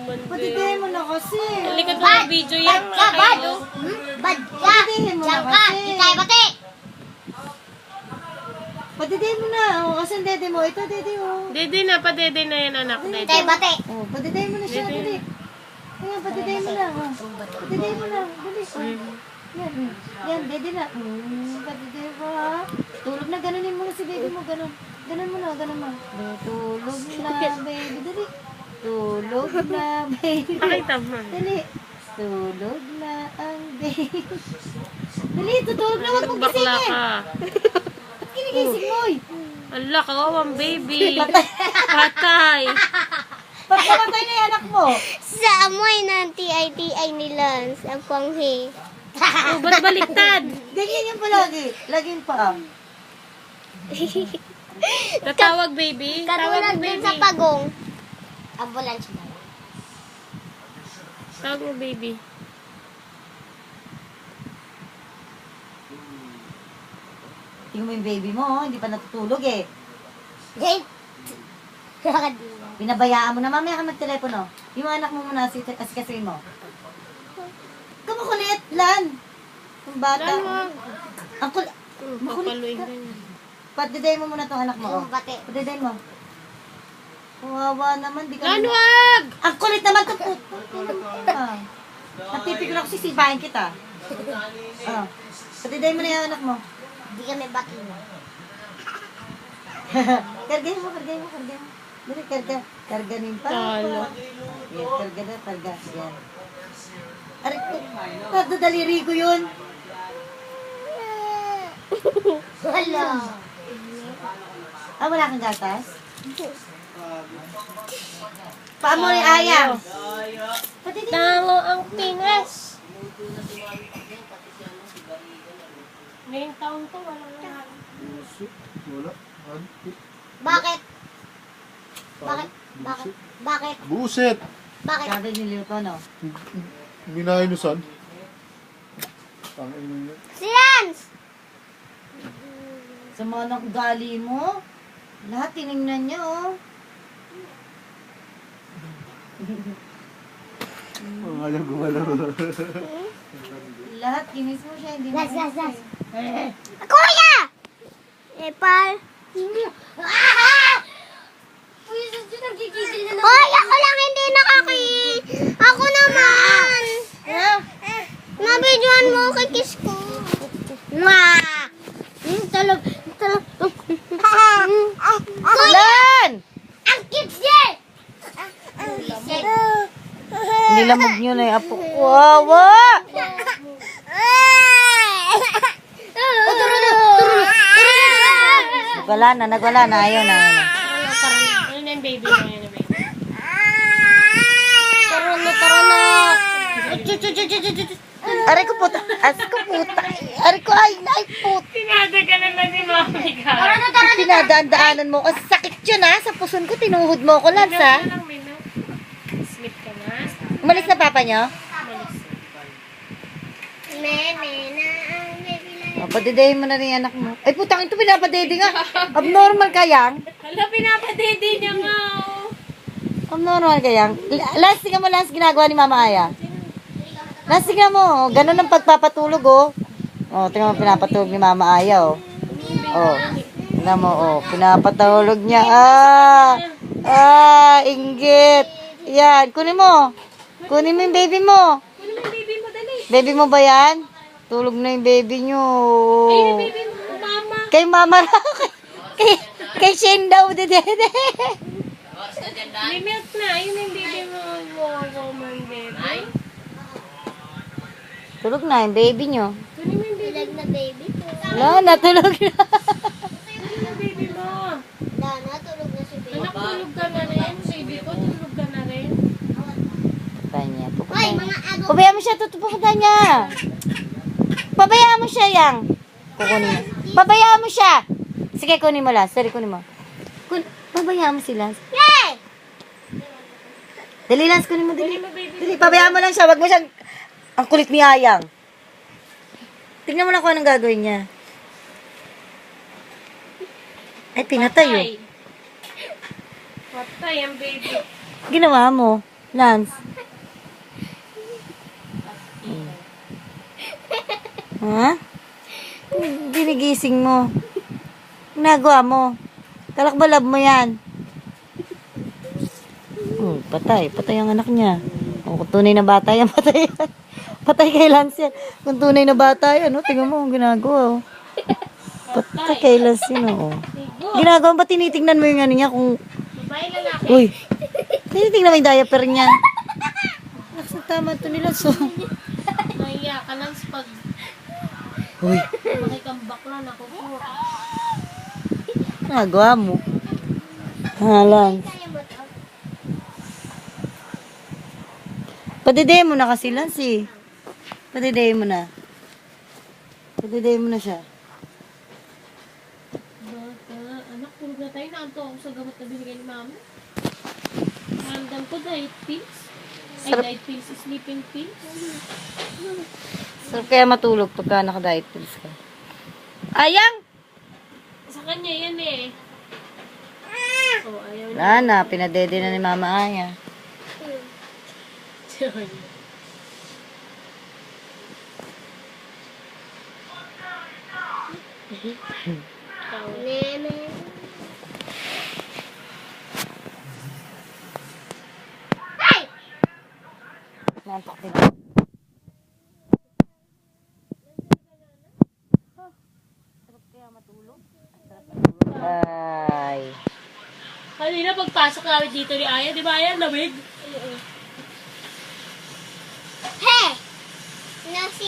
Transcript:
naman, Padidihin mo na kasi. Halika mo ng video yan. Bad ka, bad. Bad ka. Padidihin mo na Diyan ka. kasi. Di tayo bati. Padidihin mo na. O, kasi ang dede mo. Ito, dede mo. Dede na, pa-dede na yan, anak. Di Dede. tayo bati. O, padidihin mo na siya. Dali. Ayan, padidihin mo na. O, padidihin mo na. Dali. O. Yan, yan, dede na. Padidihin mo ha. Tulog na, ganunin mo na si baby mo. Ganun. Ganun mo na, ganun mo. Tulog na, baby. Dali. Tulog na, baby. Pakita mo. Dali. Tulog na ang baby. Dali, tutulog na. Huwag mong Bakla gisingin. ka. Ba't kinigising mo? Ala, kawawang baby. Patay. Ba't namatay na yung anak mo? Sa amoy ng TITI ni Lance, ang kwanghe. Oh, ba't baliktad? Ganyan yan palagi. Laging pa. Tatawag, baby. Katulad Tawag mo, dun baby. sa pagong. Ambulance na. Tawag mo, baby. Tingnan mo yung baby mo, oh. Hindi pa natutulog eh. Hey! Kakadila. Pinabayaan mo na. Mamaya ka magtelepono. Yung anak mo muna, kasi mo. Kamakulit, Lan. Yung bata. Lan mo. Ang kulit. Papaluin ka niya. Patiday mo muna tong anak mo. Oh. Yung bati. Patiday mo. Kawawa naman. Di ka Lan, naman. wag! Ang kulit naman ito. Napipigil ako, sisipahin kita. Oh. Patiday mo na yung anak mo. Hindi kami bati. Kargahin mo. Dali, karganin pa. Talo. Yan, karga. Yan. Aray ko, nadadaliri ko yun. Wala. Ah, wala kang gatas? Paa mo ni Ayang. Pati din. Talo ang Pinas. Ngayong taon to, wala na. Wala. Bakit? Bakit? Buset! Bakit? Sabi ni Lito, no? Minainusan. Ang ino. Si Lance! Sa mga nakagali mo, lahat tinignan niya, oh. Ang ayaw gumalaw. Lahat kinis mo siya, hindi mo. Las. Kuya! Epal. Hoy, ako lang hindi Ako naman. Nabidyoan mo kay kiss ko. Talog. Kuya! Lan! Ang kids niya! Nilamog niyo na yung apo. Wawa! Nagwala na. Ayaw na. Ano na yung baby mo? Ano yung baby? Tara na. Aray ko puta. Aray ko, ay puta. Tinada ka naman ni Mami ka. Pinadaan-daanan mo. Ang sakit yun ha. Sa puson ko, tinuhod mo ko, Lance ha. Ano lang, Mino? Sleep ka na. Umalis na papa niyo? Nene na ang baby na. Padidayin mo na rin yung anak mo. Ay putang ito, pinapadede nga. Abnormal kayang. Hala, pinapadede niya nga. Oh. Abnormal kayang. Lance, tingnan mo, Lance, ginagawa ni Mama Aya. Lance, tingnan mo. Ganun ang pagpapatulog, oh. Oh, tingnan mo, pinapatulog ni Mama Aya, oh. Oh, tingnan mo, oh. Pinapatulog niya. Inggit. Yan, kunin mo. Kunin mo yung baby mo. Ano yung baby mo, dali? Baby mo ba yan? Tulog na yung baby nyo. Ay, yung baby mo, mama. Kay Mama kay Shane daw, dede. May milk na. Ayun yung baby mo. Woman, baby. Tulog na yung baby nyo. Kunin mo yung baby. Ilag na baby ko. Wala, natulog na. Kunin yung baby mo. Dana, tulog na si baby. Anak, tulog ka na rin. Baby ko, tulog ka na rin. Tanya, Hoy, pupunta mga agaw. Pabayaan mo siya, pupunta niya. Pabayaan mo siya, Yang. Kukunin mo. Pabayaan mo siya. Sige, kunin mo lang. Sorry, kunin mo. Pabayaan mo si Lance. Hey! Dali, Lance, kunin mo. Dali. Kunin mo, baby. Dali, pabayaan mo lang siya. Wag mo siyang... Ang kulit ni Ayang. Tingnan mo na kung anong gagawin niya. Ay, pinatay, oh. Patay ang baby. Ginawa mo. Lance. Ha? Ginigising mo. Ginagawa mo. Talakbalab mo yan. Patay. Patay ang anak niya. Kung tunay na bata yan, patay yan. Patay kay Lance yan. Kung tunay na bata yan, tingnan mo ang ginagawa. Patay kay Lance yan, Ginagawa ba tinitingnan mo yung ano niya kung... Babae lalaki. Uy! Tinitingnan mo yung diaper niya. Tama ito nila, so... Naiya ka lang pag Uy! makikambak na nakukuha. Nagawa mo. Lance. Padiday mo na kasi, Lance, eh. Padiday mo na. Padiday mo na siya. Bata, anak, tulog na tayo. Naanto ako sa gamot na binigay ni mama. Ramdam ko diet pills. Ay, Sarap. diet pills, sleeping pills. Sarap kaya matulog pagka naka-diet pills ka. Ayang! Sa kanya yan eh. Oh, ayaw na. Wala na, pinadede na ni Mama Aya. Nene. Nantok din. Sarap kaya matulog? Sarap matulog. Ay. Kanina pagpasok namin dito ni Aya, di ba Aya, lamig? He! Nasi